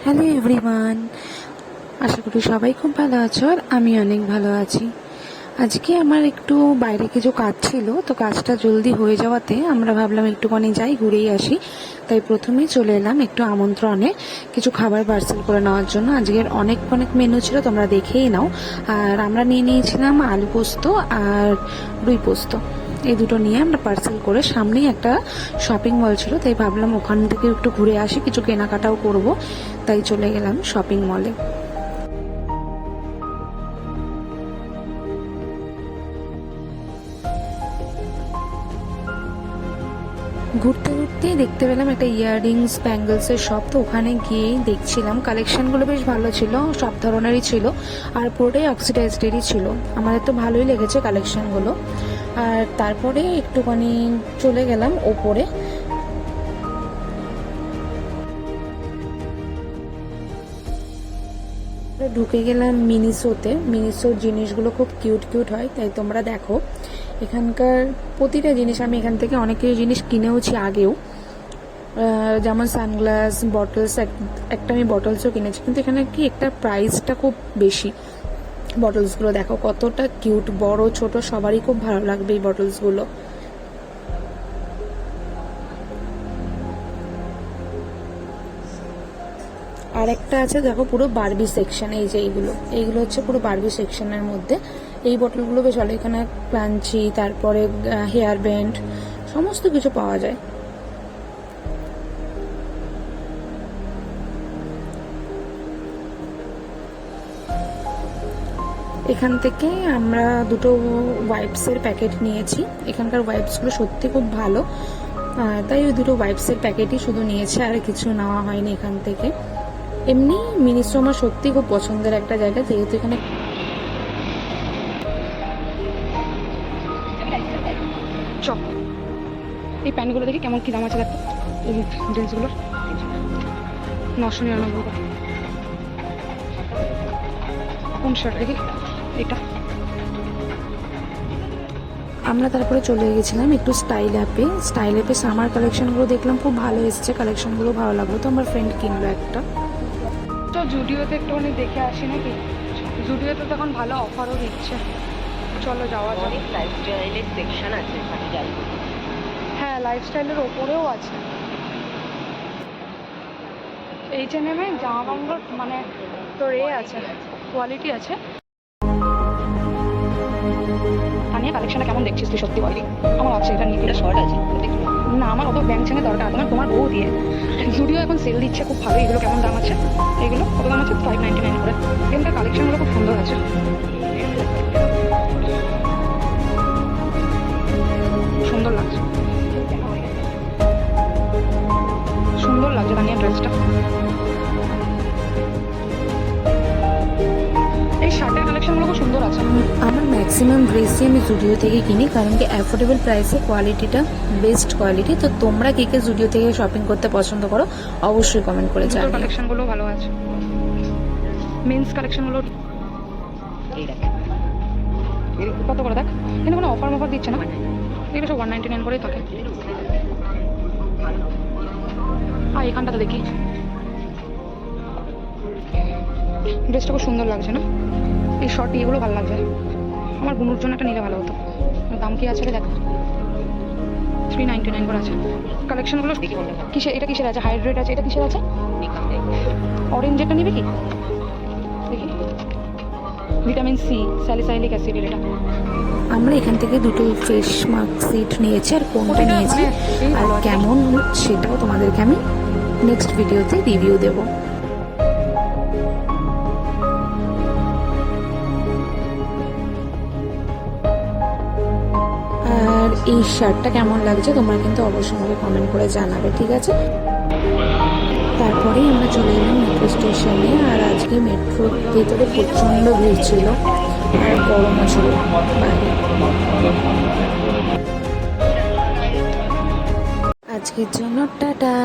Hello everyone, আশা করি সবাই খুব ভালো আছো আর আমি অনেক ভালো আছি। আজকে আমার একটু বাইরে কিছু কাজ ছিল, তো কাজটা জলদি হয়ে যাওয়াতে আমরা ভাবলাম একটুখানি যাই, ঘুরেই আসি। তাই প্রথমেই চলে এলাম একটু আমন্ত্রণে কিছু খাবার পার্সেল করে নেওয়ার জন্য। আজকের অনেক অনেক মেনু ছিল, তোমরা দেখেই নাও। আর আমরা নিয়ে নিয়েছিলাম আলু পোস্ত আর রুই পোস্ত, এই দুটো নিয়ে আমরা পার্সেল করে, সামনেই একটা শপিং মল ছিল, তাই ভাবলাম ওখান থেকে একটু ঘুরে আসি, কিছু কেনাকাটাও করব। তাই চলে গেলাম শপিং মলে। ঘুরতে ঘুরতেই দেখতে পেলাম একটা ইয়াররিংস ব্যাঙ্গলসের শপ, তো ওখানে গিয়েই দেখছিলাম। কালেকশনগুলো বেশ ভালো ছিল, সব ধরনেরই ছিল আর পুরোটাই অক্সিডাইজডেরই ছিল। আমাদের তো ভালোই লেগেছে কালেকশনগুলো। আর তারপরে একটুখানি চলে গেলাম ওপরে। ঢুকে গেলাম মিনিসোতে। মিনিসোর জিনিসগুলো খুব কিউট কিউট হয়, তাই তোমরা দেখো। এখানকার প্রতিটা জিনিস আমি এখান থেকে অনেক কিছু জিনিস কিনেওছি আগেও, যেমন সানগ্লাস, বটলস। একটা আমি বটলসও কিনেছি, কিন্তু এখানে কি একটা প্রাইসটা খুব বেশি। বটলসগুলো দেখো কতটা কিউট, বড় ছোট সবারই খুব ভালো লাগবে এই বটলসগুলো। আর একটা আছে দেখো, পুরো বারবি সেকশন। এই যে এইগুলো হচ্ছে পুরো বারবি সেকশনের মধ্যে। এই বটলগুলো বেশ ভালো। এখানে ক্রাঞ্চি, তারপরে হেয়ার ব্যান্ড, সমস্ত কিছু পাওয়া যায়। এখান থেকে আমরা দুটো ওয়াইপসের প্যাকেট নিয়েছি। এখানকার ওয়াইপসগুলো সত্যি খুব ভালো, তাই ওই দুটো ওয়াইপসের প্যাকেটই শুধু নিয়েছে, আর কিছু নেওয়া হয়নি এখান থেকে। এমনি মিনিসো আমার সত্যি খুব পছন্দের একটা জায়গা, যেহেতু এখানে এই প্যান্টগুলো দেখি কেমন কি দাম আছে দেখো। এই জিন্সগুলোর 999 টাকা। কোন শার্ট দেখি? এটা। আমরা তারপরে চলে গেছিলাম একটু স্টাইল অ্যাপে সামার কালেকশনগুলো দেখলাম, খুব ভালো এসেছে কালেকশনগুলো, ভালো লাগলো। তো আমার ফ্রেন্ড কিনলো একটা। তো জুডিওতে একটুখানি দেখে আসি নাকি? জুডিওতে তো এখন ভালো অফারও দিচ্ছে, চলো যাওয়া যাক। অনেক লাইফস্টাইলের সেকশন আছে এখানে, যাই বলি। হ্যাঁ, লাইফস্টাইলের ওপরেও আছে। H&M-এ জামা কাপড় মানে তোর আছে, কোয়ালিটি আছে। তানিয়া, কালেকশনটা কেমন দেখছিস তুই? সত্যি বল, আমার আছে এটা নিয়ে। এটা শর্ট আছে না, আমার অত ব্যাংক ছেঙে দরকার, তোমার বউ দিয়ে। জুডিও এখন সেল দিচ্ছে খুব ভালো। এগুলো কেমন দাম আছে? এগুলো কত দাম আছে? 599 করে। এখানকার কালেকশনগুলো খুব সুন্দর আছে। সুন্দর লাগছে, সুন্দর লাগছে তানিয়া ড্রেসটা। এই শার্টের কালেকশনগুলো খুব সুন্দর আছে। আমার ম্যাক্সিমাম ড্রেসই আমি জুডিও থেকে কিনি, কারণ কি অ্যাফোর্ডেবল প্রাইসে কোয়ালিটিটা বেস্ট কোয়ালিটি। তো তোমরা কে কে জুডিও থেকে শপিং করতে পছন্দ করো অবশ্যই কমেন্ট করে জানিও। কালেকশনগুলো ভালো আছে, মেন্স কালেকশনগুলো। এই দেখ কত করে দেখ, কিন্তু কোনো অফার দিচ্ছে না। এগুলো সব 199 করেই থাকে। আর এখানটাতে দেখি ড্রেসটা খুব সুন্দর লাগছে না? এই শর্ট এগুলো ভালো লাগছে। আমার বুনুর জন্য একটা নিলে ভালো হতো। দাম কি আছে দেখ, 399 করে আছে। কালেকশনগুলো কিসে, এটা কিসের আছে? হাইড্রেট আছে। এটা কিসের আছে? অরেঞ্জেরটা নিবে কি দেখি? ভিটামিন সি, স্যালিসাইলিক অ্যাসিডের এটা। আমরা এখান থেকে দুটো ফেস মাস্ক সেট নিয়েছি, আর কোনটা নিয়েছি আর কেমন সেটাও তোমাদেরকে আমি নেক্সট ভিডিওতে রিভিউ দেবো। আর এই শার্টটা কেমন লাগছে তোমরা কিন্তু অবশ্যই আমাকে কমেন্ট করে জানাবে, ঠিক আছে? তারপরেই আমরা চলে এলাম মেট্রো স্টেশনে। আর আজকে মেট্রোর ভেতরে প্রচণ্ড ভিড় ছিল আর গরমও ছিল বাইরে। আজকের জন্য টাটা।